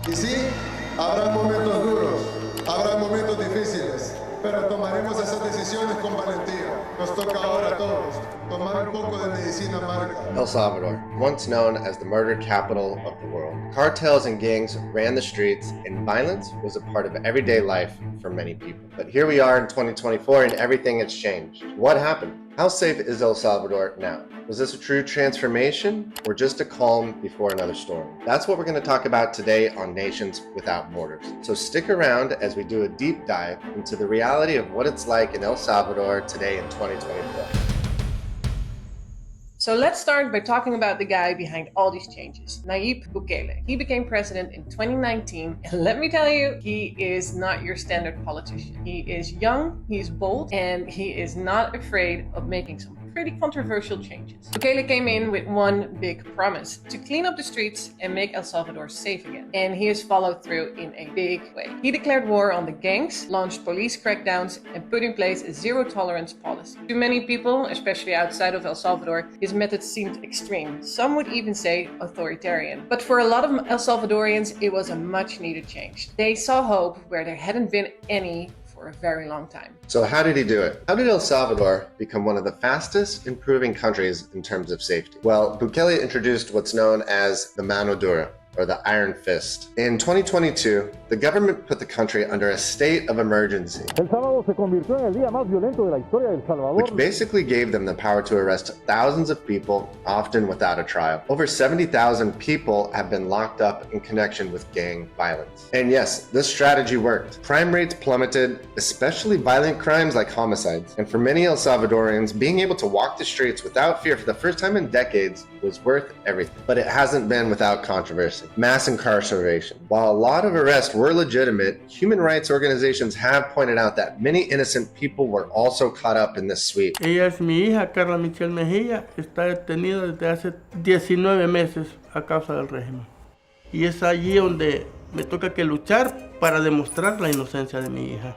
Y sí, habrá momentos duros, habrá momentos difíciles, pero tomaremos esas decisiones con valentía. Nos toca ahora a todos tomar un poco de medicina amarga. El Salvador, once known as the murder capital of the world. Cartels and gangs ran the streets, and violence was a part of everyday life for many people. But here we are in 2024, and everything has changed. What happened? How safe is El Salvador now? Was this a true transformation or just a calm before another storm? That's what we're going to talk about today on Nations Without Borders. So stick around as we do a deep dive into the reality of what it's like in El Salvador today in 2024. So let's start by talking about the guy behind all these changes, Nayib Bukele. He became president in 2019, and let me tell you, he is not your standard politician. He is young, he's bold, and he is not afraid of making some pretty controversial changes. Bukele came in with one big promise: to clean up the streets and make El Salvador safe again. And he has followed through in a big way. He declared war on the gangs, launched police crackdowns, and put in place a zero-tolerance policy. To many people, especially outside of El Salvador, his methods seemed extreme. Some would even say authoritarian. But for a lot of El Salvadorians, it was a much-needed change. They saw hope where there hadn't been any for a very long time. So how did he do it? How did El Salvador become one of the fastest improving countries in terms of safety? Well, Bukele introduced what's known as the mano dura, or the iron fist. In 2022, the government put the country under a state of emergency, El sábado se convirtió en el día más violento de la historia de El Salvador. which basically gave them the power to arrest thousands of people, often without a trial. Over 70,000 people have been locked up in connection with gang violence. And yes, this strategy worked. Crime rates plummeted, especially violent crimes like homicides. And for many El Salvadorians, being able to walk the streets without fear for the first time in decades was worth everything. But it hasn't been without controversy. Mass incarceration. While a lot of arrests were legitimate, human rights organizations have pointed out that many innocent people were also caught up in this sweep. Ella es mi hija, Carla Michelle Mejía, está detenida desde hace 19 meses a causa del régimen. Y es allí donde me toca que luchar para demostrar la inocencia de mi hija.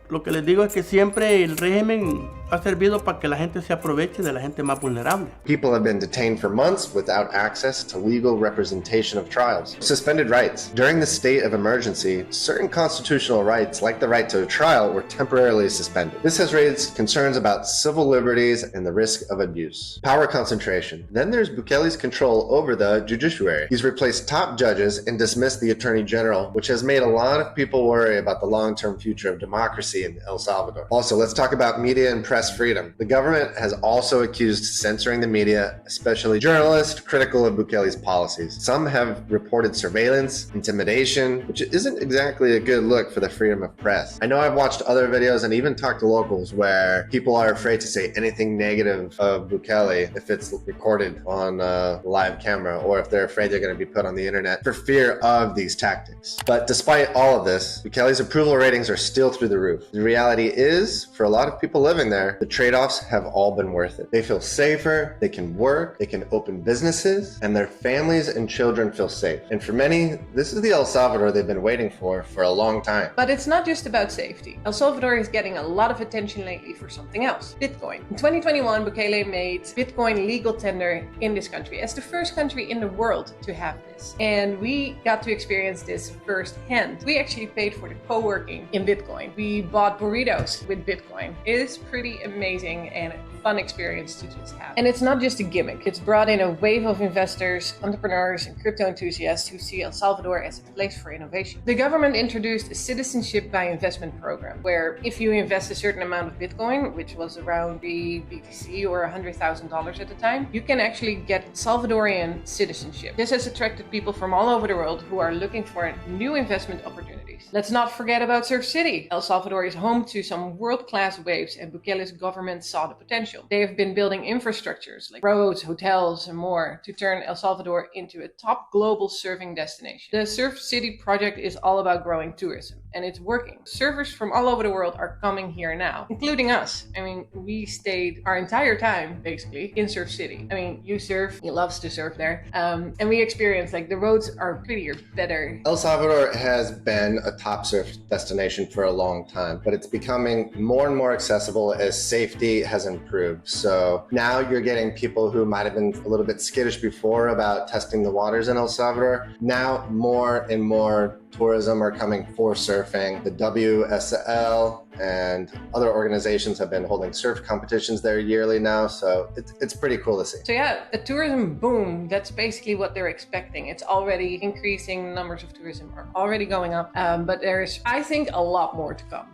Lo que les digo es que siempre el régimen ha servido para que la gente se aproveche de la gente más vulnerable. People have been detained for months without access to legal representation of trials. Suspended rights. During the state of emergency, certain constitutional rights, like the right to a trial, were temporarily suspended. This has raised concerns about civil liberties and the risk of abuse. Power concentration. Then there's Bukele's control over the judiciary. He's replaced top judges and dismissed the attorney general, which has made a lot of people worry about the long-term future of democracy in El Salvador. Also, let's talk about media and press freedom. The government has also accused censoring the media, especially journalists critical of Bukele's policies. Some have reported surveillance, intimidation, which isn't exactly a good look for the freedom of press. I know I've watched other videos and even talked to locals where people are afraid to say anything negative of Bukele if it's recorded on live camera, or if they're afraid they're going to be put on the internet for fear of these tactics. But despite all of this, Bukele's approval ratings are still through the roof. The reality is, for a lot of people living there, the trade-offs have all been worth it. They feel safer, they can work, they can open businesses, and their families and children feel safe. And for many, this is the El Salvador they've been waiting for a long time. But it's not just about safety. El Salvador is getting a lot of attention lately for something else: Bitcoin. In 2021, Bukele made Bitcoin legal tender in this country as the first country in the world to have this. And we got to experience this firsthand. We actually paid for the co-working in Bitcoin. We bought burritos with Bitcoin. It is pretty amazing and a fun experience to just have. And it's not just a gimmick. It's brought in a wave of investors, entrepreneurs, and crypto enthusiasts who see El Salvador as a place for innovation. The government introduced a citizenship by investment program, where if you invest a certain amount of Bitcoin, which was around the BTC or $100,000 at the time, you can actually get Salvadorian citizenship. This has attracted people from all over the world who are looking for new investment opportunities. Let's not forget about Surf City. El Salvador is home to some world-class waves, and Bukele's government saw the potential. They have been building infrastructures like roads, hotels, and more to turn El Salvador into a top global surfing destination. The Surf City project is all about growing tourism, and it's working. Surfers from all over the world are coming here now, including us. I mean, we stayed our entire time, basically, in Surf City. I mean, you surf, he loves to surf there, and we experienced, like, the roads are prettier, better. El Salvador has been a top surf destination for a long time, but it's becoming more and more accessible as safety has improved. So now you're getting people who might have been a little bit skittish before about testing the waters in El Salvador. Now more and more tourism are coming for surfing. The WSL and other organizations have been holding surf competitions there yearly now, so it's pretty cool to see. So yeah, the tourism boom, that's basically what they're expecting. It's already increasing, numbers of tourism are already going up, but there's, I think, a lot more to come.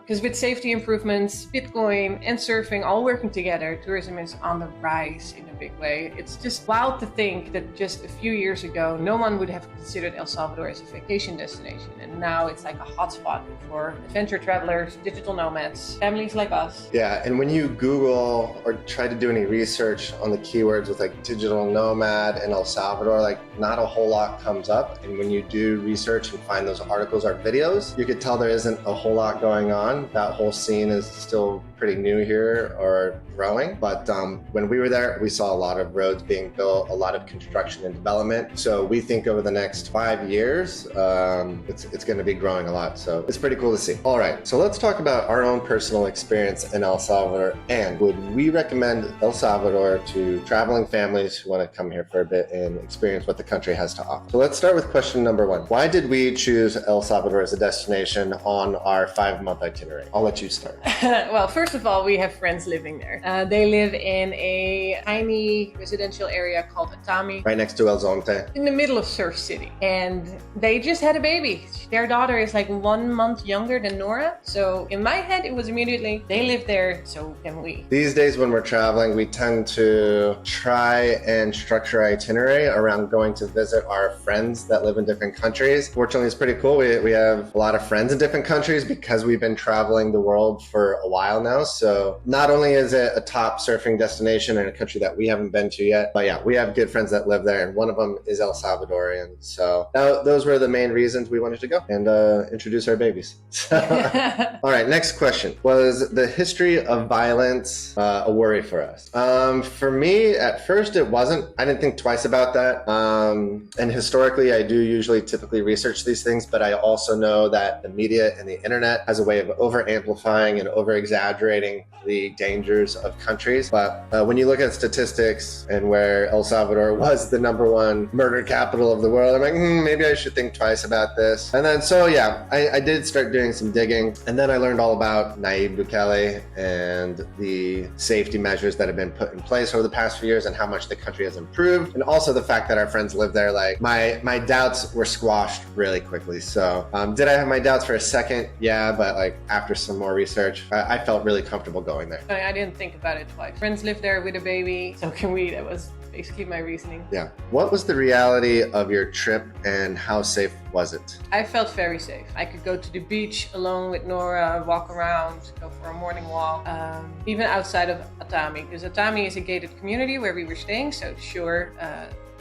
Because with safety improvements, Bitcoin and surfing all working together, tourism is on the rise in a big way. It's just wild to think that just a few years ago, no one would have considered El Salvador as a vacation destination, and now it's like a hotspot for adventure travelers, digital nomads, families like us. Yeah, and when you Google or try to do any research on the keywords with like digital nomad in El Salvador, like not a whole lot comes up. And when you do research and find those articles or videos, you could tell there isn't a whole lot going on. That whole scene is still pretty new here or growing. But when we were there, we saw a lot of roads being built, a lot of construction and development. So we think over the next 5 years, it's going to be growing a lot. So it's pretty cool to see. All right, so let's talk about our own personal experience in El Salvador. And would we recommend El Salvador to traveling families who want to come here for a bit and experience what the country has to offer? So let's start with question number one. Why did we choose El Salvador as a destination on our 5-month itinerary? I'll let you start. Well, first of all, we have friends living there. They live in a tiny residential area called Atami, Right next to El Zonte. in the middle of Surf City. And they just had a baby. Their daughter is like 1 month younger than Nora. So in my head, it was immediately, they live there, so can we. These days when we're traveling, we tend to try and structure our itinerary around going to visit our friends that live in different countries. Fortunately, it's pretty cool. We have a lot of friends in different countries because we've been traveling the world for a while now. So not only is it a top surfing destination in a country that we haven't been to yet, but yeah, we have good friends that live there, and one of them is El Salvadorian. So those were the main reasons we wanted to go and introduce our babies. All right, next question. Was the history of violence a worry for us? For me, at first it wasn't. I didn't think twice about that. And historically, I do usually typically research these things, but I also know that the media and the internet has a way of over-amplifying and over-exaggerating the dangers of countries. But when you look at statistics and where El Salvador was the #1 murder capital of the world, I'm like, maybe I should think twice about this. And then, so yeah, I did start doing some digging, and then I learned all about Nayib Bukele and the safety measures that have been put in place over the past few years and how much the country has improved. And also the fact that our friends live there, like my doubts were squashed really quickly. So did I have my doubts for a second? Yeah, but like after some more research, I felt really comfortable going there. I didn't think about it twice. Friends live there with a baby, so can we. That was basically my reasoning. Yeah. What was the reality of your trip and how safe was it? I felt very safe. I could go to the beach alone with Nora, walk around, go for a morning walk, even outside of Atami, because Atami is a gated community where we were staying, so sure,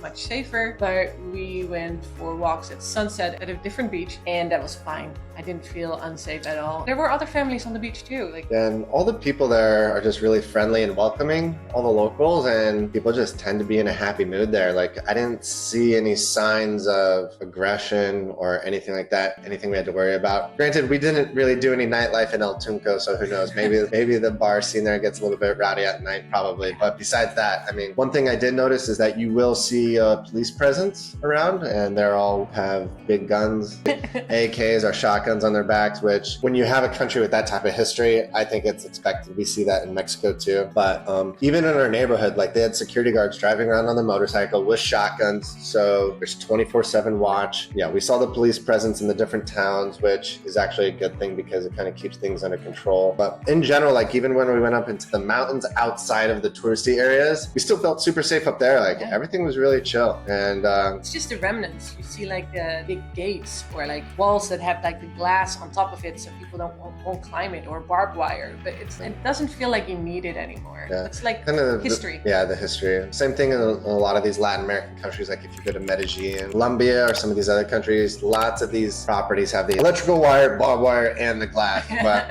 much safer. But we went for walks at sunset at a different beach, and that was fine. I didn't feel unsafe at all. There were other families on the beach too. And all the people there are just really friendly and welcoming, all the locals, and people just tend to be in a happy mood there. Like I didn't see any signs of aggression or anything like that, anything we had to worry about. Granted, we didn't really do any nightlife in El Tunco, so who knows, maybe the bar scene there gets a little bit rowdy at night probably. But besides that, I mean, one thing I did notice is that you will see a police presence around, and they all have big guns, AKs or shotguns on their backs, which when you have a country with that type of history, I think it's expected. We see that in Mexico too. But even in our neighborhood, like they had security guards driving around on the motorcycle with shotguns. So there's 24/7 watch. Yeah, we saw the police presence in the different towns, which is actually a good thing because it kind of keeps things under control. But in general, like even when we went up into the mountains outside of the touristy areas, we still felt super safe up there. Like everything was really chill. And it's just the remnants. You see like the big gates or like walls that have like the glass on top of it so people won't climb it, or barbed wire, but it doesn't feel like you need it anymore. Yeah. It's like kind of history. The history. Same thing in a lot of these Latin American countries, like if you go to Medellin, Colombia, or some of these other countries, lots of these properties have the electrical wire, barbed wire, and the glass. But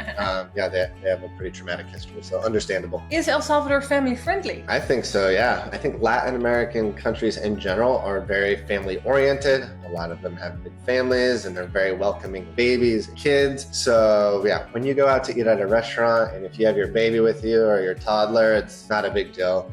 they have a pretty traumatic history, so understandable. Is El Salvador family friendly? I think so, yeah. I think Latin American countries in general are very family oriented. A lot of them have big families and they're very welcoming of babies and kids. So yeah, when you go out to eat at a restaurant and if you have your baby with you or your toddler, it's not a big deal.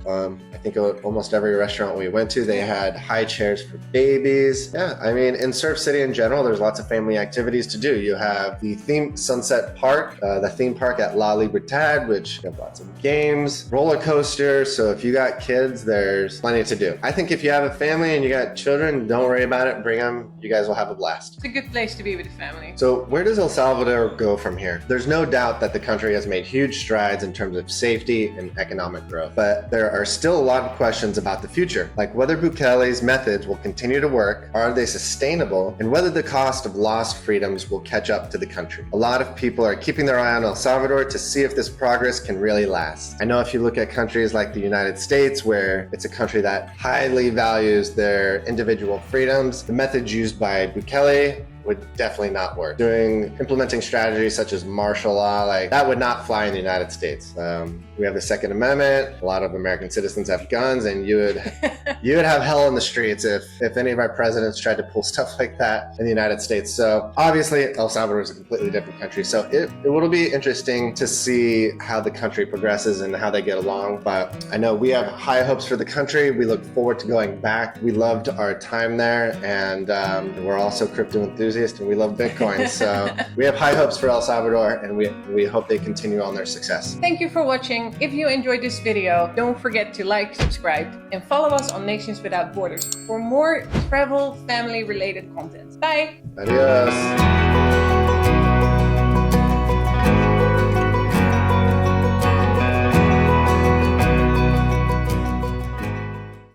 I think almost every restaurant we went to, they had high chairs for babies. Yeah, I mean, in Surf City in general, there's lots of family activities to do. You have the theme Sunset Park, the theme park at La Libertad, which have lots of games, roller coasters. So if you got kids, there's plenty to do. I think if you have a family and you got children, don't worry about it. Bring them. You guys will have a blast. It's a good place to be with the family. So where does El Salvador go from here? There's no doubt that the country has made huge strides in terms of safety and economic growth, but there are still a lot of questions about the future, like whether Bukele's methods will continue to work, are they sustainable, and whether the cost of lost freedoms will catch up to the country. A lot of people are keeping their eye on El Salvador to see if this progress can really last. I know if you look at countries like the United States, where it's a country that highly values their individual freedoms, the methods used by Bukele would definitely not work. Implementing strategies such as martial law, like that would not fly in the United States. We have the Second Amendment. A lot of American citizens have guns, and you would have hell in the streets if any of our presidents tried to pull stuff like that in the United States. So obviously El Salvador is a completely different country. So it will be interesting to see how the country progresses and how they get along. But I know we have high hopes for the country. We look forward to going back. We loved our time there, and we're also crypto enthusiasts and we love Bitcoin. So we have high hopes for El Salvador, and we hope they continue on their success. Thank you for watching. If you enjoyed this video, don't forget to like, subscribe, and follow us on Nations Without Borders for more travel, family related content. Bye! Adios!